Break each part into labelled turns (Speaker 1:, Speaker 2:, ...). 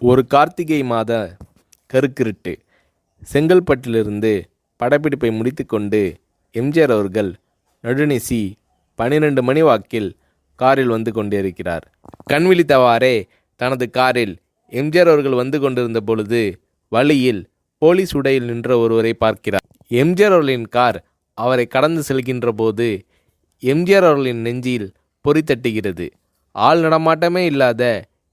Speaker 1: ஒரு கார்த்திகை மாத கருக்கிருட்டு. செங்கல்பட்டிலிருந்து படப்பிடிப்பை முடித்துக்கொண்டு எம்ஜிஆர் அவர்கள் நடுநிசி 12 மணி வாக்கில் காரில் வந்து கொண்டிருக்கிறார். கண் விழித்தவாறே தனது காரில் எம்ஜிஆர் அவர்கள் வந்து கொண்டிருந்த பொழுது வழியில் போலீஸ் உடையில் நின்ற ஒருவரை பார்க்கிறார். எம்ஜிஆர் அவர்களின் கார் அவரை கடந்து செல்கின்ற போது எம்ஜிஆர் அவர்களின் நெஞ்சில் பொறி தட்டுகிறது. ஆள் நடமாட்டமே இல்லாத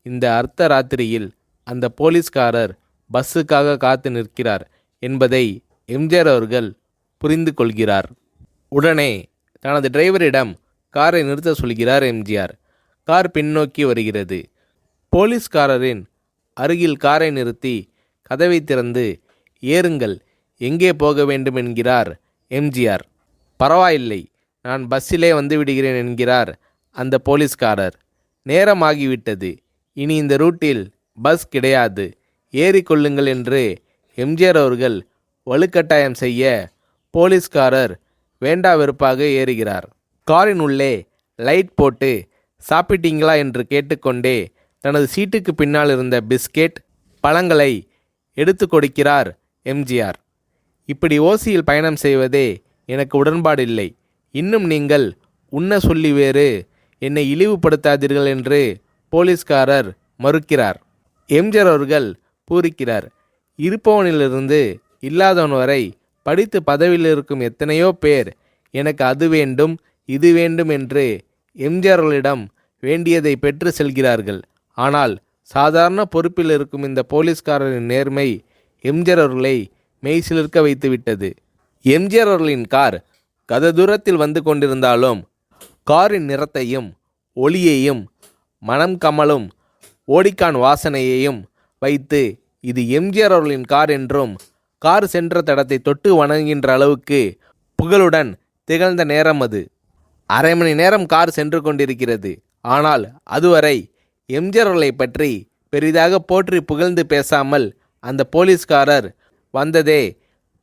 Speaker 1: இந்த அர்த்த ராத்திரியில் அந்த போலீஸ்காரர் பஸ்ஸுக்காக காத்து நிற்கிறார் என்பதை எம்ஜிஆர் அவர்கள் புரிந்து கொள்கிறார். உடனே தனது டிரைவரிடம் காரை நிறுத்த சொல்கிறார் எம்ஜிஆர். கார் பின்னோக்கி வருகிறது. போலீஸ்காரரின் அருகில் காரை நிறுத்தி கதவை திறந்து ஏறுங்கள், எங்கே போக வேண்டும் என்கிறார் எம்ஜிஆர். பரவாயில்லை, நான் பஸ்ஸிலே வந்து விடுகிறேன் என்கிறார் அந்த போலீஸ்காரர். நேரமாகிவிட்டது, இனி இந்த ரூட்டில் பஸ் கிடையாது, ஏறிக்கொள்ளுங்கள் என்று எம்ஜிஆர் அவர்கள் வலுக்கட்டாயம் செய்ய போலீஸ்காரர் வேண்டா வெறுப்பாக ஏறுகிறார். காரின் உள்ளே லைட் போட்டு சாப்பிட்டீங்களா என்று கேட்டுக்கொண்டே தனது சீட்டுக்கு பின்னால் இருந்த பிஸ்கெட் பழங்களை எடுத்து கொடுக்கிறார் எம்ஜிஆர். இப்படி ஓசியில் பயணம் செய்வதே எனக்கு உடன்பாடில்லை. இன்னும் நீங்கள் உண்ண சொல்லி வேறு என்னை இழிவுபடுத்தாதீர்கள் என்று போலீஸ்காரர் மறுக்கிறார். எம்ஜிஆர் அவர்கள் பூரிக்கிறார். இருப்பவனிலிருந்து இல்லாதவன் வரை படித்து பதவியில் இருக்கும் எத்தனையோ பேர் எனக்கு அது வேண்டும் இது வேண்டும் என்று எம்ஜிஆர் அவர்களிடம் வேண்டியதை பெற்று செல்கிறார்கள். ஆனால் சாதாரண பொறுப்பில் இருக்கும் இந்த போலீஸ்காரரின் நேர்மை எம்ஜிஆர் அவர்களை மெய்சிலிர்க்க வைத்துவிட்டது. எம்ஜிஆர் அவர்களின் கார் கத தூரத்தில் வந்து கொண்டிருந்தாலும் காரின் நிறத்தையும் ஒளியையும் மனம் கமலும் ஓடிக்கான் வாசனையையும் வைத்து இது எம்ஜிஆர் அவர்களின் கார் என்றும் கார் சென்ற தடத்தை தொட்டு வணங்குகின்ற அளவுக்கு புகழுடன் திகழ்ந்த நேரம் அது. அரை மணி நேரம் கார் சென்று கொண்டிருக்கிறது. ஆனால் அதுவரை எம்ஜிஆர் அவர்களை பற்றி பெரிதாக போற்றி புகழ்ந்து பேசாமல் அந்த போலீஸ்காரர் வந்ததே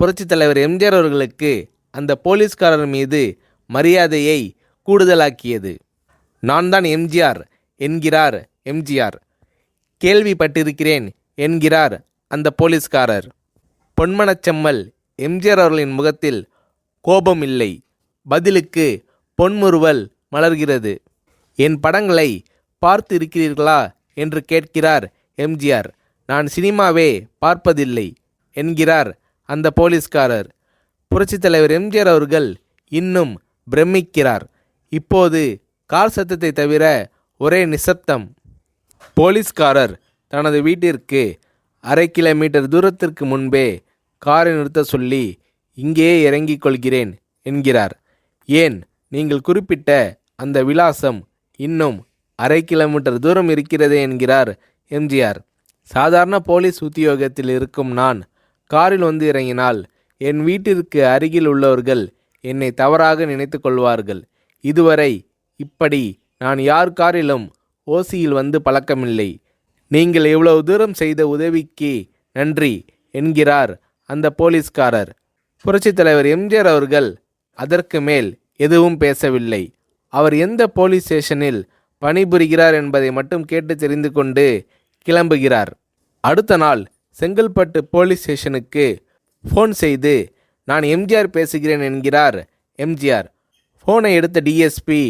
Speaker 1: புரட்சித் தலைவர் எம்ஜிஆர் அவர்களுக்கு அந்த போலீஸ்காரர் மீது மரியாதையை கூடுதலாக்கியது. நான் தான் எம்ஜிஆர் என்கிறார் எம்ஜிஆர். கேள்விப்பட்டிருக்கிறேன் என்கிறார் அந்த போலீஸ்காரர். பொன்மனச்செம்மல் எம்ஜிஆர் அவர்களின் முகத்தில் கோபம் இல்லை, பதிலுக்கு பொன்முறுவல் மலர்கிறது. என் படங்களை பார்த்து இருக்கிறீர்களா என்று கேட்கிறார் எம்ஜிஆர். நான் சினிமாவே பார்ப்பதில்லை என்கிறார் அந்த போலீஸ்காரர். புரட்சித் தலைவர் எம்ஜிஆர் அவர்கள் இன்னும் பிரமிக்கிறார். இப்போது கார் சத்தத்தை தவிர ஒரே நிசப்தம். போலீஸ்காரர் தனது வீட்டிற்கு 1/2 கிலோமீட்டர் தூரத்திற்கு முன்பே காரை நிறுத்த சொல்லி இங்கேயே இறங்கிக் கொள்கிறேன் என்கிறார். ஏன், நீங்கள் குறிப்பிட்ட அந்த விலாசம் இன்னும் 1/2 கிலோமீட்டர் தூரம் இருக்கிறதே என்கிறார் எம்ஜிஆர். சாதாரண போலீஸ் உத்தியோகத்தில் இருக்கும் நான் காரில் வந்து இறங்கினால் என் வீட்டிற்கு அருகில் உள்ளவர்கள் என்னை தவறாக நினைத்து கொள்வார்கள். இதுவரை இப்படி நான் யார் காரிலும் ஓசியில் வந்து பழக்கமில்லை. நீங்கள் இவ்வளவு தூரம் செய்த உதவிக்கு நன்றி என்கிறார் அந்த போலீஸ்காரர். புரட்சித் தலைவர் எம்ஜிஆர் அவர்கள் அதற்கு மேல் எதுவும் பேசவில்லை. அவர் எந்த போலீஸ் ஸ்டேஷனில் பணிபுரிகிறார் என்பதை மட்டும் கேட்டு தெரிந்து கொண்டு கிளம்புகிறார். அடுத்த நாள் செங்கல்பட்டு போலீஸ் ஸ்டேஷனுக்கு ஃபோன் செய்து நான் எம்ஜிஆர் பேசுகிறேன் என்கிறார் எம்ஜிஆர். ஃபோனை எடுத்த டிஎஸ்பி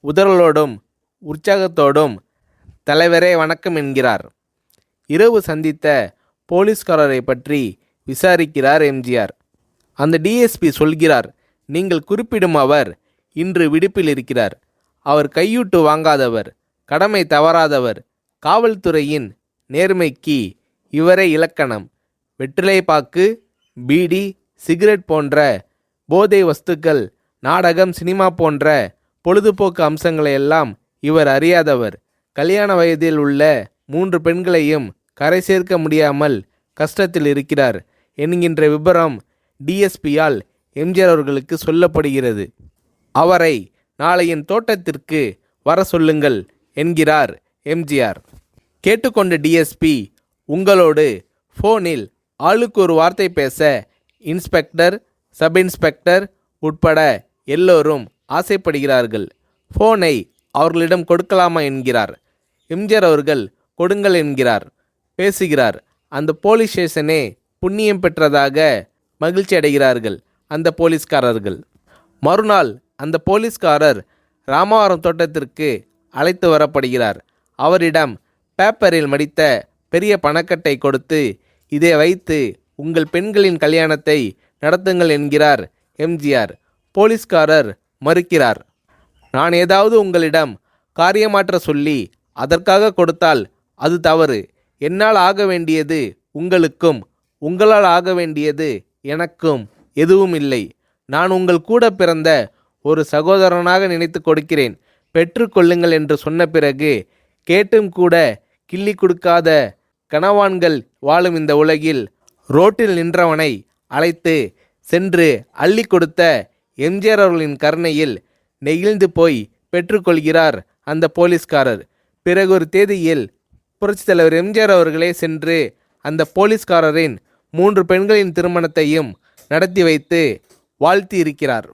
Speaker 1: உதறலோடும் உற்சாகத்தோடும் தலைவரே வணக்கம் என்கிறார். இரவு சந்தித்த போலீஸ்காரரை பற்றி விசாரிக்கிறார் எம்ஜிஆர். அந்த டிஎஸ்பி சொல்கிறார், நீங்கள் குறிப்பிடும் அவர் இன்று விடுப்பில் இருக்கிறார். அவர் கையூட்டு வாங்காதவர், கடமை தவறாதவர், காவல்துறையின் நேர்மைக்கு இவரே இலக்கணம். வெற்றிலை பாக்கு, பீடி, சிகரெட் போன்ற போதை வஸ்துக்கள், நாடகம், சினிமா போன்ற பொழுதுபோக்கு அம்சங்களையெல்லாம் இவர் அறியாதவர். கல்யாண வயதில் உள்ள 3 பெண்களையும் கரை சேர்க்க முடியாமல் கஷ்டத்தில் இருக்கிறார் என்கின்ற விபரம் டிஎஸ்பியால் எம்ஜிஆர் அவர்களுக்கு சொல்லப்படுகிறது. அவரை நாளை என் தோட்டத்திற்கு வர சொல்லுங்கள் என்கிறார் எம்ஜிஆர். கேட்டுக்கொண்ட டிஎஸ்பி உங்களோடு ஃபோனில் ஆளுக்கு ஒரு வார்த்தை பேச இன்ஸ்பெக்டர், சப் இன்ஸ்பெக்டர் உட்பட எல்லோரும் ஆசைப்படுகிறார்கள். ஃபோனை அவர்களிடம் கொடுக்கலாமா என்கிறார். எம்ஜிஆர் அவர்கள் கொடுங்கள் என்கிறார். பேசுகிறார். அந்த போலீஸ் ஸ்டேஷனே புண்ணியம் பெற்றதாக மகிழ்ச்சி அடைகிறார்கள் அந்த போலீஸ்காரர்கள். மறுநாள் அந்த போலீஸ்காரர் ராமவரம் தோட்டத்திற்கு அழைத்து வரப்படுகிறார். அவரிடம் பேப்பரில் மடித்த பெரிய பணக்கட்டை கொடுத்து, இதை வைத்து உங்கள் பெண்களின் கல்யாணத்தை நடத்துங்கள் என்கிறார் எம்ஜிஆர். போலீஸ்காரர் மறுக்கிறார். நான் ஏதாவது உங்களிடம் காரியமாற்ற சொல்லி அதற்காக கொடுத்தால் அது தவறு. என்னால் ஆக வேண்டியது உங்களுக்கும், உங்களால் ஆக வேண்டியது எனக்கும் எதுவும் இல்லை. நான் உங்கள் கூட பிறந்த ஒரு சகோதரனாக நினைத்து கொடுக்கிறேன், பெற்றுக்கொள்ளுங்கள் என்று சொன்ன பிறகு கேட்டும் கூட கிள்ளி கொடுக்காத கனவான்கள் வாழும் இந்த உலகில் ரோட்டில் நின்றவனை அழைத்து சென்று அள்ளி கொடுத்த எம்ஜிஆர் அவர்களின் கருணையில் நெகிழ்ந்து போய் பெற்றுக்கொள்கிறார் அந்த போலீஸ்காரர். பிறகு ஒரு தேதியில் புரட்சித் தலைவர் எம்ஜிஆர் அவர்களே சென்று அந்த போலீஸ்காரரின் 3 பெண்களின் திருமணத்தையும் நடத்தி வைத்து வாழ்த்தி இருக்கிறார்.